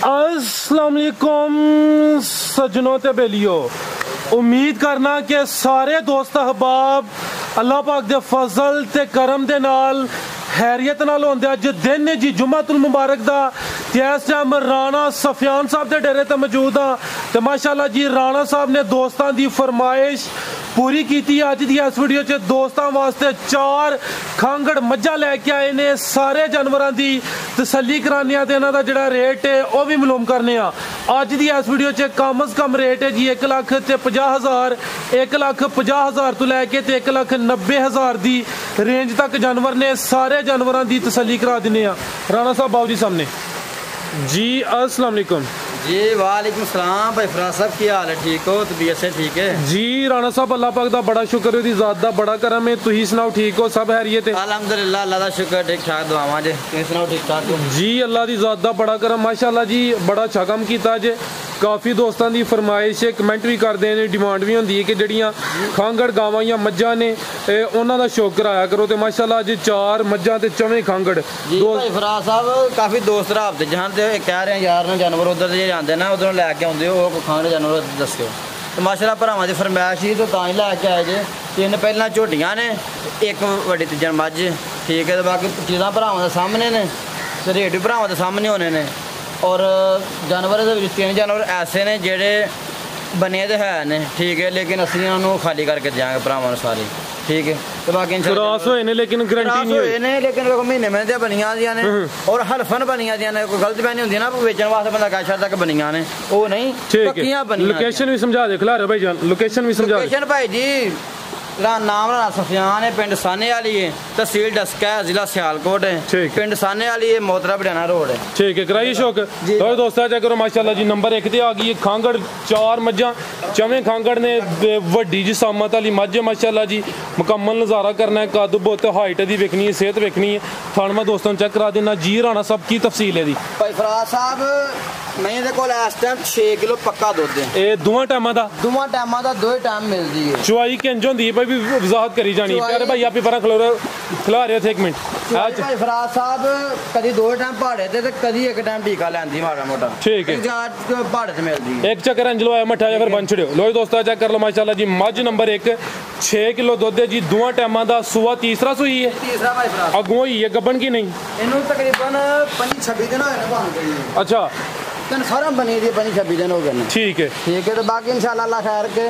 अस्सलाम वालेकुम सजनों ते बेलियो, उम्मीद करना कि सारे दोस्त अहबाब अल्लाह पाक दे फजल ते करम दे नाल खैरियत नाल होंदे। अज दिन है जी जुम्मतुल मुबारक दा ते इस टाइम राणा सफियान साहब दे डेरे ते मौजूद हाँ ते माशाअल्लाह जी राणा साहब ने दोस्तां दी फरमाइश पूरी की। अज दी इस वीडियो च दोस्तां वास्ते 4 खांगड़ मज्झां लैके आए ने। सारे जानवरां दी तसल्ली कराने ते इन्हां दा जिहड़ा रेट है वह भी मालूम करने। अज दी इस वीडियो च कम अज कम रेट है जी 1,50,000 1,50,000 तो लैके 1,90,000 दी रेंज तक जानवर ने। सारे जानवरां दी तसल्ली करा दिने। राणा साहब बाबू जी सामने जी। अस्सलाम वालेकुम जी। वालेकुम सलाम भाई फराज साहब, की हाल है? ठीक हो? तबीयत से ठीक है जी? राणा साहब अल्लाह पाक दा बड़ा शुक्र, ओदी ज़ात दा बड़ा करम है। तुही सुनाओ, ठीक हो? सब खैरियत है? अल्हम्दुलिल्लाह, अल्लाह दा शुक्र, ठीक ठाक दुआवां जे। तुसीं सुनाओ, ठीक ठाक हो जी? अल्लाह दी ज़ात दा बड़ा करम माशाअल्लाह जी। बड़ा अच्छा काम कीता जे। काफ़ी दोस्तों की फरमाइश है, कमेंट भी करते हैं, डिमांड भी होंगी है कि जड़ियाँ खांगड़ गावां या मज्झां ने उन्हां दा शौक कराया करो। तो माशाअल्लाह अज 4 मज्झां ते 4 खांगड़। जी भाई फराज साहब, काफ़ी दोस्त राबते जहाँ ते कह रहे हैं यार ना जानवर उधर जे जाते ना उधर लैके आते हो खांगड़ जानवर दस्यो। तो माशाअल्लाह भरावां दी फरमाइश ही तो ही लैके आए जे। 3 पहला झोटियां ने, 1 वड्डी तीजन मज्झ, ठीक है। तो बाकी चीज़ां भरावां दे सामने ने, तो रेट भी भरावां दे सामने होने ने। और जानवर 3 जानवर ऐसे ने जेड़े बने तो है ने, ठीक है, लेकिन असं उन्होंने खाली करके देंगे भरावां सारी, ठीक है। तो बाकी क्रॉस होए ने लेकिन गारंटी नहीं होई ने, लेकिन महीने में ते बनियां दियां ने और हरफन बनियां दियां ने। कोई गलत बयानी होंदी ना बेचने वास्ते बंदा कह छड़दा कि बनियां ने, वो नहीं, पक्कियां बनियां। लोकेशन भी समझा दे खिलारे भाई जान, लोकेशन भी समझा। लोकेशन भाई जी नाम राणा सफियान है, पिंड साने वाली है, तहसील डस्का है, जिला सियालकोट है, पिंड साने वाली है, मोतरा बड़ाना रोड है, ठीक है। कराइए शौक तो दोस्तों चेक करो माशाल्लाह जी। नंबर 1 ते आ गई है खांगड़, 4 मज्झां, 4 खांगड़ ने। वड्डी जी सामत वाली मज्झ है माशाल्लाह जी। मुकम्मल नज़ारा करना है, कद बुत हाइट दी वेखनी है, सेहत वेखनी है। थान मैं दोस्तों चेक करा देना जी। राणा साहब की तफसील है दी? भाई फराज साहब मैं दे कोल इस टाइम 6 किलो पक्का दुध है। ए दोवां टाइमां दा? दोवां टाइमां दा, 2 टाइम मिलदी है। चुआई किंज होंदी है भाई भी वजाहत करी जानी है। प्यारे भाई आप ही परा खिला रहे थे 1 मिनट। भाई फराज साहब कदी 2 टाइम पहाड़े ते कदी 1 टाइम टीका लैंदी माड़ा मोटा, ठीक है। पहाड़े ते मिलदी है। एक चक्कर अंजलो आया मठा या फिर बन छड़ियो। लो दोस्तों चेक कर लो माशाल्लाह जी। मज्झ नंबर 1 6 किलो दुध है जी। 2 टाइमां दा। सुआ तीसरा सुई है? तीसरा भाई फराज। अगों होई है गब्बन की नहीं? इन्हू तकरीबन 25-26 दिन होए ने बन गई। अच्छा, सारा बनी थी 25-26 दिन हो गए, ठीक है, ठीक है। तो बाकी इंशाल्लाह अल्लाह खैर के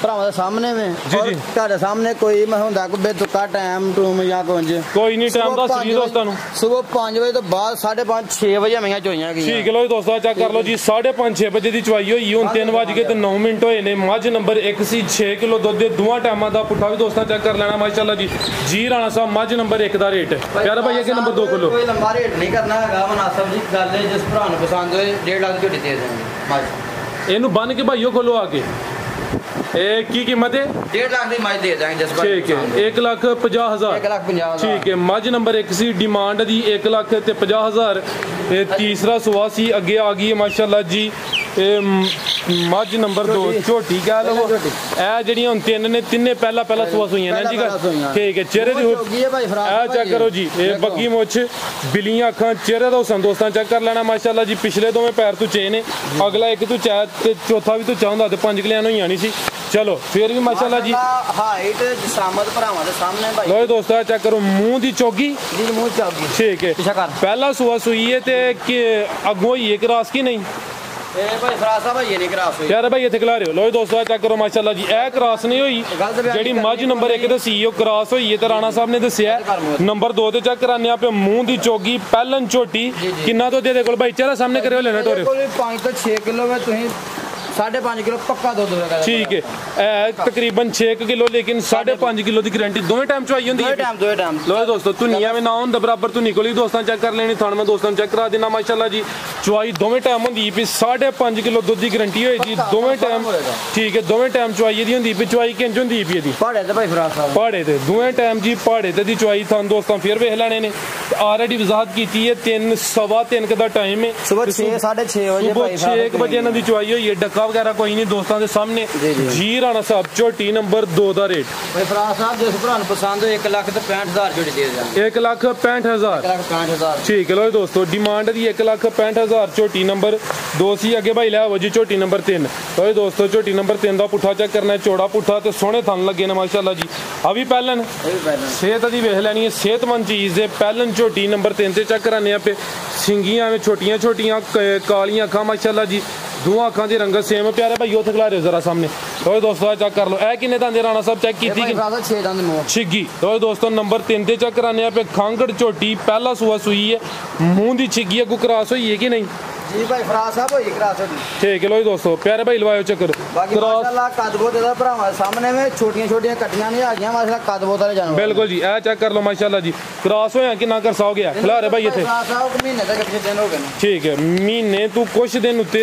भरावां दे सामने में जी जी तुहाडे सामने कोई मैं हुंदा कोई बेतुका टाइम टूम या कोई नहीं टाइम दस दी दोस्तों नु। सुबह 5 बजे तो बाद 5:30-6 बजे मैं चोइयां गई, ठीक है। लो दोस्तों चेक कर लो जी। 5:30-6 बजे दी चवाई होई। हुन 3:09 होए ने। मज्झ नंबर 1 सी 6 किलो दुध दे 2 टाइमां दा। पुट्ठा भी दोस्तों चेक कर लेना माशाल्लाह जी। जी राणा साहब मज्झ नंबर 1 दा रेट प्यारे भाई अगे नंबर 2 किलो कोई लंबा रेट नहीं करना हैगा, मुनासिब जी गल है। जिस भरा नु पसंद होए 1.5 लाख झोटी दे देंगे मज्झ। इनू बन के भाइयों खोलो आके। की कीमत है? 1.5 लाख की मज दे देंगे, ठीक है। 1,50,000, 1,50,000, ठीक है। मज नंबर 1 सी डिमांड दी 1,50,000। तीसरा सुआ सी अगे आ गई है माशाल्लाह जी। मज नंबर 2 झोटी कह लो। ए जड़ियां हुन 3 ने, 3 पहला सुआ सुइयां ने जी, ठीक है। चेहरे दी चेक करो जी। बग्गी मुछ, बिलियां अखां, चेहरे दा हुसन दोस्तां चेक कर लेना माशाल्लाह जी। पिछले 2 पैर तो चे ने, अगला 1 तो चा ते चौथा भी तो चाहुंदा ते 5 किलियां होई जानी सी। चलो फिर भी माशाल्लाह जी हाइट जिसामत भरावां दे सामने भाई। लो दोस्तों चेक करो मुंह दी चौगी जी, मुंह चौगी, ठीक है। पहला सुआ सुई है ते अगों होई है क्रॉस की नहीं? भाई फराज साहब ये नहीं क्रॉस हुई यार भाई इत्थे खिला रहे हो। लो दोस्तों चेक करो माशाल्लाह जी। ए क्रॉस नहीं होई, जेडी मज नंबर 1 दसी ओ क्रॉस होई है ते राणा साहब ने दस्सिया। नंबर 2 ते चेक कराने पे मुंह दी चौगी, पहलन झोटी। किन्ना तो दे कोल भाई चेहरा सामने करियो लेना टोरे 5 तो 6 किलो में तुही 5.5 किलो पक्का दुध होगा, ठीक है। तकरीबन 6 किलो, लेकिन 5.5 किलो की गारंटी। 2 टाइम चवाई होंदी है? 2 टाइम। लो दोस्तों धुनिया में ना होंदा बराबर धुनी कोली दोस्तों चेक कर लेनी। थान में दोस्तों चेक करा देना माशाल्लाह जी। चवाई 2 टाइम होंदी भी 5.5 किलो दुध की गारंटी होएगी 2 टाइम, ठीक है। 2 टाइम चवाई दी होंदी भी। चवाई किंज होंदी भी दी? पहाड़े ते भाई फराज साहब, पहाड़े ते 2 टाइम जी। पहाड़े ते दी चवाई थान दोस्तों फिर वेख लेने ने। ऑलरेडी वजाहत की है 3 सवा 3 का टाइम है सुबह 6 6:30 बजे सुबह 6 बजे इन्हों की चुवाई हुई है डक्का वगैरह कोई नहीं दोस्तों के सामने जी राणा साहब झोटी नंबर 2 का रेट भाई फराज साहब जिस भरा पसंद हो 1,65,000 झोटी दे देंगे 1,65,000 ठीक है लो दोस्तों डिमांड दी 1,65,000 झोटी नंबर 2 सी अगे भाई लिया जी झोटी नंबर 3 तो दोस्तों झोटी नंबर 3 का पुट्ठा चेक करना है चौड़ा पुट्ठा तो सोहने थन लगे ने माशाल्लाह जी अभी पहलन सेहत दी वेख लैनी है सेहतमंद चीज़ है पहलन झोटी नंबर 3 से चेक कराने पे सिंगियां में छोटियां छोटियां कालियां अखां माशाल्लाह जी दोवां अखां दे रंग सेम प्यारे भाई उठ खिला रहे जरा सामने तो दोस्तों चेक कर लो ए किन्ने दांदे राणा साहब चेक की छिग्गी तो दोस्तों नंबर 3 से चेक कराने पे खांगड़ झोटी पहला सूआ सुई है मुंह दी छिग्गी अगू क्रॉस हुई है कि नहीं जी भाई फराज साहब होई क्रॉस होई ठीक है लो दोस्तों प्यारे भाई लवायो चक्कर बाकी माशाल्लाह कद बहुत ज्यादा भरावा सामने में छोटियां कटियां नहीं आ गईं माशाल्लाह कद बहुत वाले जानवर बिल्कुल जी ए चेक कर लो माशाल्लाह जी क्रॉस होया कितना कर सो गया खिला रहे भाई इथे फराज साहब महीने तक कितने दिन हो गए ठीक है महीने तू कुछ दिन उत्ते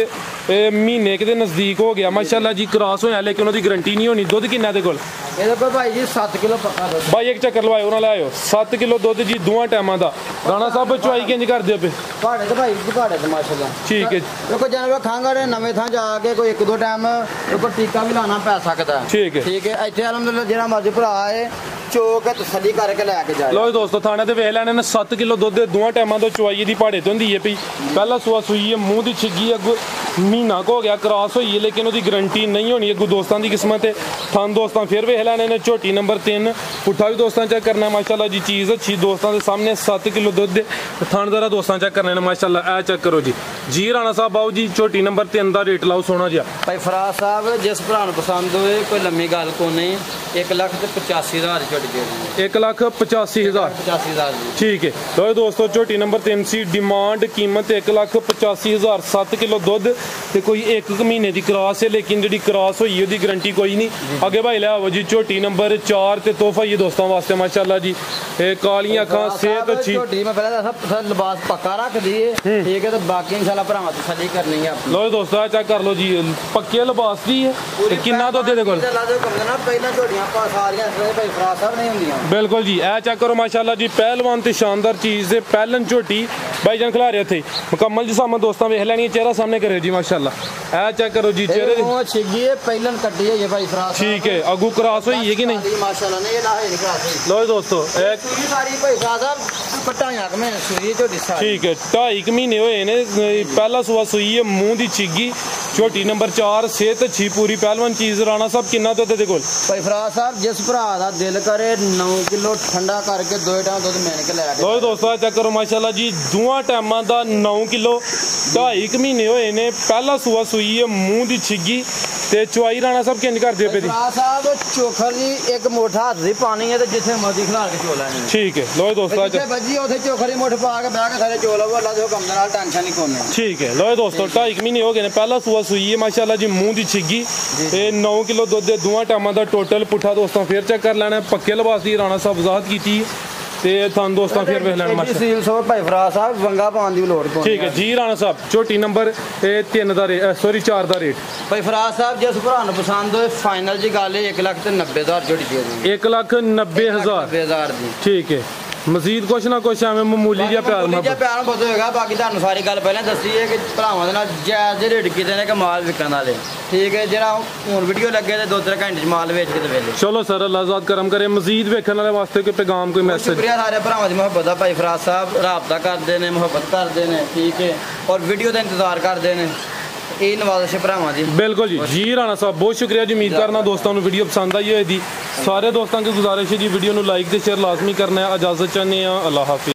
महीने के नजदीक हो गया माशाल्लाह जी क्रॉस होया लेकिन उनकी गारंटी नहीं होनी दुध किन्ना दे कोल ਇਹਦੇ ਕੋਲ ਭਾਈ ਜੀ 7 ਕਿਲੋ ਪੱਕਾ ਦੁੱਧ भाई एक चक्कर लवाए उन्हें लाओ 7 किलो दुध जी दोवां टाइमां दा राणा साहब चुवाई किंज कर दियो पे ਭਾੜੇ ਤੇ ਭਾਈ ਜੀ ਭਾੜੇ ਤੇ ਮਾਸ਼ਾਅੱਲਾ ठीक है देखो जानवर खांगड़े नवे थां जा के कोई 1-2 टाइम कोई टीका भी लाना पै सकदा ठीक है ਇੱਥੇ ਅਲਹਮਦੁਲਿਲਾ ਜਿਹੜਾ ਮਰਜ਼ੀ ਭਰਾ ਆਏ ਚੋਕ ਤਸੱਲੀ ਕਰਕੇ ਲੈ ਕੇ ਜਾਏ लो दोस्तों थाने ते वेख लैने ने 7 किलो दुध दोवां टाइमां दा चुवाई दी भाड़े ते हुंदी है पई पहला सुआ सुई है मुंह दी छिग्गी अगू महीना को हो गया क्रॉस हुई है लेकिन उसकी गारंटी नहीं होनी अगू दोस्तों की किस्मत है थान दोस्तों फिर वेख लैने ने झोटी नंबर 3 पुट्ठा भी दोस्तों चेक करना है माशाल्लाह जी चीज़ अच्छी दोस्तों के सामने 7 किलो दुध दे थान जरा दोस्तों चेक करने ने माशाल्लाह ए चेक करो जी राणा साहब बाबू जी झोटी नंबर 3 का रेट लाओ सोना जी भाई फराज साहब जिस भरा नूं पसंद होए कोई लम्मी गल को नहीं 1,85,000 झोटी दे देंगे 1,85,000 ठीक है तो दोस्तों झोटी नंबर 3 सी डिमांड कीमत 1,85,000 7 किलो दुध ते कोई 1 महीने की क्रॉस है लेकिन जी क्रॉस हुई है गारंटी कोई नहीं अगे भाई लिया जी झोटी नंबर 4 ते तोहफा ही दोस्तों वास्ते माशाल्लाह जी कालियां अखां सेहत अच्छी झोटी में पहले दसा लिबास पक्का रख दिए ठीक है तो बाकी इंशाल्लाह भरावां तसल्ली करनी है लो दोस्तों चेक कर लो जी पक्के लिबास दी है कितना दुध दे कोल पहला झोटियां सारियां भाई फराज साहब नहीं हुंदियां बिल्कुल जी ए चेक करो माशाल्लाह जी पहलवान ते शानदार चीज़ है पहलन झोटी भाईजान खिला रहे थे मुकम्मल जी सामने दोस्तों वेख लैनी चेहरा सामने करे जी माशाल्लाह ए चेक करो जी चेहरे छिग्गी है पहलन कट्टी है ये भाई फराज ठीक है अगू क्रॉस हुई है कि नहीं माशाल्लाह नहीं ये ना है क्रॉस हुई लो दोस्तों एक सारी भाई फराज साहब कटाइयां में सुई झोटी सारी ठीक है 2.5 महीने होए ने पहला सुआ सुई है मुंह दी छिग्गी झोटी नंबर 4 सेहत अच्छी पूरी पहलवान चीज़ राणा साहब कितना दुध दे कोल भाई फराज साहब जिस भरा दा दिल करे 9 किलो ठंडा करके 2 टाइम दुध मेन के लैके लो दोस्तों चेक करो माशाल्लाह जी दोवां टाइमां दा 9 किलो 2.5 महीने होए ने पहला सुआ सुई है मुंह दी छिग्गी ते चुवाई राणा साहब किंज कर दियो पे दी फराज साहब चोखर जी एक मोठा हाथ दी पानी है ते जिथे मर्जी खिला के चोला नहीं ठीक है लो दोस्तों जिथे बजी उथे चोखरी मुठ पा के बैठ के सारे चोला वो अल्लाह दे हुक्म दे नाल टेंशन नहीं कोने ठीक है लो दोस्तों 2.5 महीने हो गए ने पहला सुआ सुई है माशाल्लाह जी मुंह दी छिग्गी ते 9 किलो दुध दे दोवां टाइमां दा टोटल पुट्ठा दोस्तों फिर चेक कर लेना पक्के लिबास दी राणा साहब वजाहत कीती ते थान दोस्तों फिर वेख लेना सील सो भाई फराज साहब वंगा पाउण दी लोड़ कोनी ठीक है जी राणा साहब झोटी नंबर 3 दा रेट सॉरी 4 दा रेट भाई फराज साहब जिस भरा नूं पसंद होए फाइनल जी गल 1,90,000 झोटी दे देंगे 1,90,000 दी ठीक है मजीद कुछ ना कुछ एवं मामूली जिहा प्यार बहुत होगा बाकी तुहानूं सारी गल पहले दसी है कि भरावां दे नाल जायज़ रेट कीते ने कि माल विकण वाले ठीक है जरा हुण वीडियो लगे तो 2-3 घंटे च माल बेच के ते वेले चलो सर अल्लाह ज़ात करम करे मजीद वेखण वाले वास्ते कोई पैगाम कोई मैसेज शुक्रिया सारे भरावां दी मुहब्बत दा भाई फराज साहब राबता करते हैं मुहब्बत करते हैं ठीक है और वीडियो का इंतजार करते हैं ये नवाज़िश भरावां दी बिल्कुल जी राणा साहब बहुत शुक्रिया जी उम्मीद करना दोस्तों को वीडियो पसंद आई होगी सारे दोस्तों की गुजारिश है जी वीडियो को लाइक ते शेयर लाजमी करना है इजाज़त चाहते हैं अल्लाह हाफिज़।